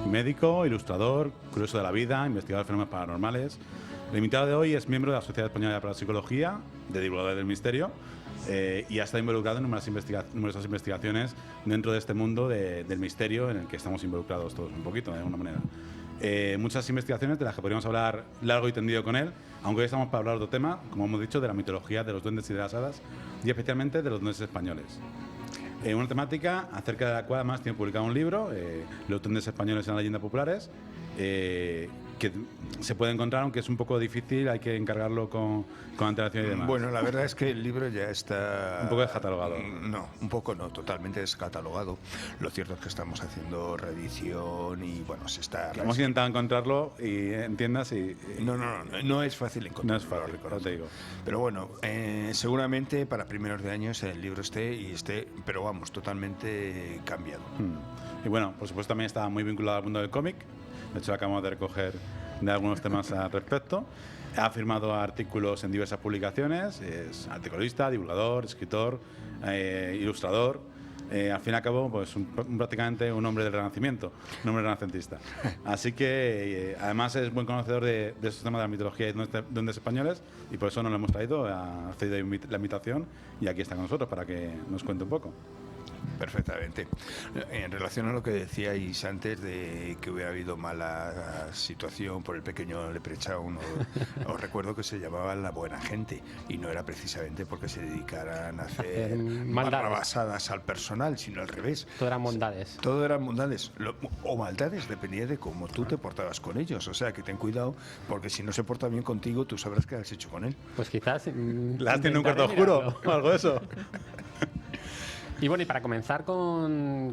médico, ilustrador, curioso de la vida, investigador de fenómenos paranormales. El invitado de hoy es miembro de la Sociedad Española de Parapsicología, de Divulgadores del Misterio, y ha estado involucrado en numerosas investigaciones dentro de este mundo del misterio en el que estamos involucrados todos un poquito, de alguna manera. Muchas investigaciones de las que podríamos hablar largo y tendido con él, aunque hoy estamos para hablar de otro tema, como hemos dicho, de la mitología de los duendes y de las hadas, y especialmente de los duendes españoles. Una temática acerca de la cual además tiene publicado un libro, Los duendes españoles en las leyendas populares, que se puede encontrar, aunque es un poco difícil, hay que encargarlo con antelación y demás. Bueno, la verdad es que el libro ya está... Un poco descatalogado. No, un poco no, totalmente descatalogado. Lo cierto es que estamos haciendo reedición y bueno, se está... Hemos intentado encontrarlo y en tiendas y... No es fácil encontrarlo. No es fácil, no te digo. Pero bueno, seguramente para primeros de años el libro esté, pero vamos, totalmente cambiado. Y bueno, por supuesto también está muy vinculado al mundo del cómic. De hecho, acabamos de recoger de algunos temas al respecto. Ha firmado artículos en diversas publicaciones, es articulista, divulgador, escritor, ilustrador. Al fin y al cabo, pues prácticamente un hombre del Renacimiento, un hombre renacentista. Así que además es buen conocedor de estos temas de la mitología y de duendes españoles, y por eso nos lo hemos traído, ha accedido la invitación y aquí está con nosotros para que nos cuente un poco. Perfectamente. En relación a lo que decíais antes de que hubiera habido mala situación por el pequeño Leprechaun, os recuerdo que se llamaba La Buena Gente y no era precisamente porque se dedicaran a hacer barrabasadas al personal, sino al revés. Todo eran bondades. Todo eran bondades o maldades, dependía de cómo tú te portabas con ellos. O sea, que ten cuidado, porque si no se porta bien contigo, tú sabrás qué has hecho con él. Pues quizás... ¿La tiene un cuarto oscuro o algo de eso? Y bueno, y para comenzar con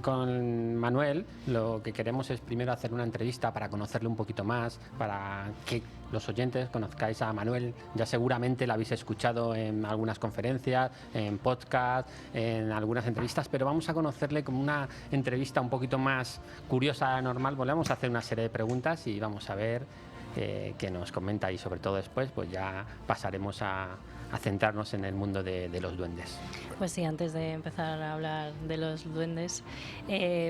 Manuel, lo que queremos es primero hacer una entrevista para conocerle un poquito más, para que los oyentes conozcáis a Manuel. Ya seguramente la habéis escuchado en algunas conferencias, en podcast, en algunas entrevistas, pero vamos a conocerle como una entrevista un poquito más curiosa, normal. Volvemos a hacer una serie de preguntas y vamos a ver qué nos comenta, y sobre todo después pues ya pasaremos a centrarnos en el mundo de los duendes. Pues sí, antes de empezar a hablar de los duendes,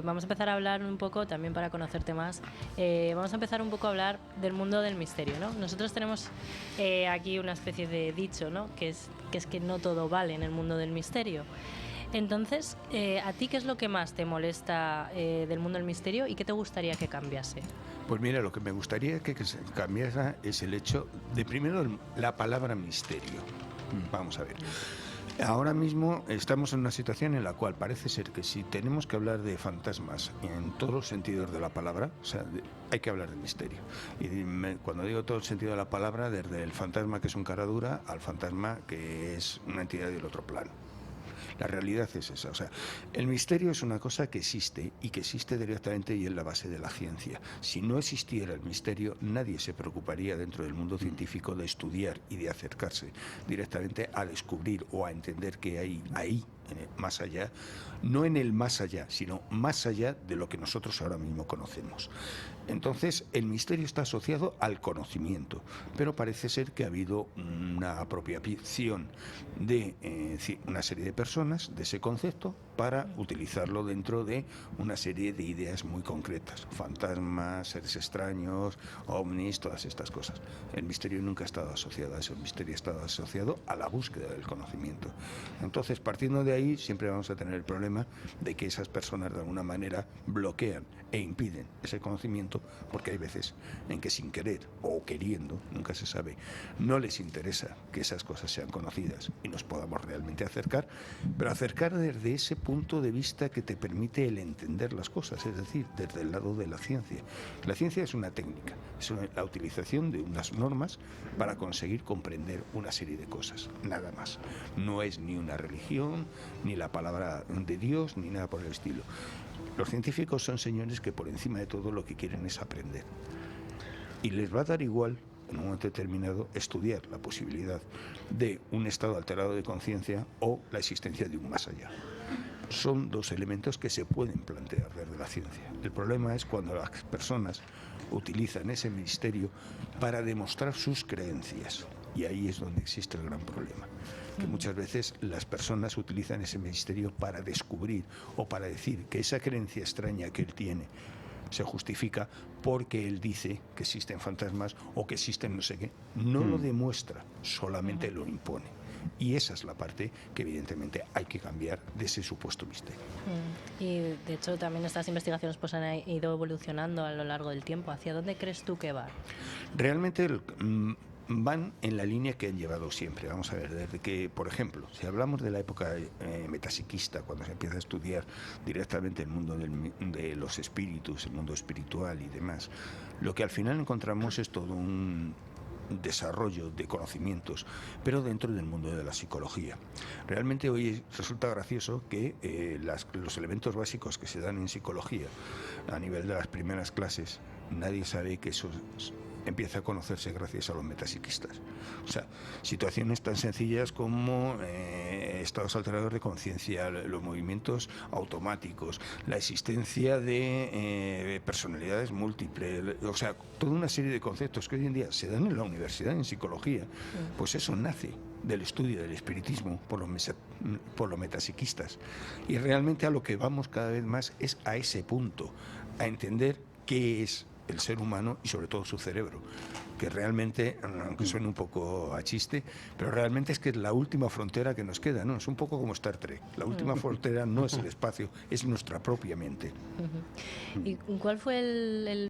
vamos a empezar a hablar un poco, también para conocerte más, vamos a empezar un poco a hablar del mundo del misterio, ¿no? Nosotros tenemos aquí una especie de dicho, ¿no? Que es que no todo vale en el mundo del misterio. Entonces, ¿a ti qué es lo que más te molesta del mundo del misterio y qué te gustaría que cambiase? Pues mira, lo que me gustaría que se cambiara es el hecho de, primero, la palabra misterio. Vamos a ver. Ahora mismo estamos en una situación en la cual parece ser que si tenemos que hablar de fantasmas en todos los sentidos de la palabra, o sea, hay que hablar de misterio. Y cuando digo todo el sentido de la palabra, desde el fantasma que es un cara dura al fantasma que es una entidad del otro plano. La realidad es esa, o sea, el misterio es una cosa que existe y que existe directamente y es la base de la ciencia. Si no existiera el misterio, nadie se preocuparía dentro del mundo científico de estudiar y de acercarse directamente a descubrir o a entender qué hay ahí, más allá, no en el más allá, sino más allá de lo que nosotros ahora mismo conocemos. Entonces, el misterio está asociado al conocimiento, pero parece ser que ha habido una apropiación de una serie de personas de ese concepto para utilizarlo dentro de una serie de ideas muy concretas. Fantasmas, seres extraños, ovnis, todas estas cosas. El misterio nunca ha estado asociado a eso, el misterio ha estado asociado a la búsqueda del conocimiento. Entonces, partiendo de ahí, siempre vamos a tener el problema de que esas personas de alguna manera bloquean e impiden ese conocimiento, porque hay veces en que sin querer o queriendo, nunca se sabe, no les interesa que esas cosas sean conocidas y nos podamos realmente acercar, pero acercar desde ese punto de vista que te permite el entender las cosas, es decir, desde el lado de la ciencia. La ciencia es una técnica, es la utilización de unas normas para conseguir comprender una serie de cosas, nada más. No es ni una religión, ni la palabra de Dios, ni nada por el estilo. Los científicos son señores que por encima de todo lo que quieren es aprender. Y les va a dar igual, en un momento determinado, estudiar la posibilidad de un estado alterado de conciencia o la existencia de un más allá. Son dos elementos que se pueden plantear desde la ciencia. El problema es cuando las personas utilizan ese misterio para demostrar sus creencias. Y ahí es donde existe el gran problema. Que muchas veces las personas utilizan ese misterio para descubrir o para decir que esa creencia extraña que él tiene se justifica porque él dice que existen fantasmas o que existen no sé qué. No lo demuestra, solamente lo impone. Y esa es la parte que evidentemente hay que cambiar de ese supuesto misterio. Y de hecho también estas investigaciones pues han ido evolucionando a lo largo del tiempo. ¿Hacia dónde crees tú que va? Realmente van en la línea que han llevado siempre. Vamos a ver, desde que, por ejemplo, si hablamos de la época metapsiquista, cuando se empieza a estudiar directamente el mundo de los espíritus, el mundo espiritual y demás, lo que al final encontramos es todo un desarrollo de conocimientos, pero dentro del mundo de la psicología. Realmente hoy resulta gracioso que los elementos básicos que se dan en psicología a nivel de las primeras clases, nadie sabe que eso empieza a conocerse gracias a los metapsiquistas. O sea, situaciones tan sencillas como estados alterados de conciencia, los movimientos automáticos, la existencia de personalidades múltiples, o sea, toda una serie de conceptos que hoy en día se dan en la universidad, en psicología, pues eso nace del estudio del espiritismo por los metapsiquistas. Y realmente a lo que vamos cada vez más es a ese punto, a entender qué es el ser humano y sobre todo su cerebro, que realmente, aunque suene un poco a chiste, pero realmente es que es la última frontera que nos queda, ¿no? Es un poco como Star Trek. La última frontera no es el espacio, es nuestra propia mente. ¿Y cuál fue el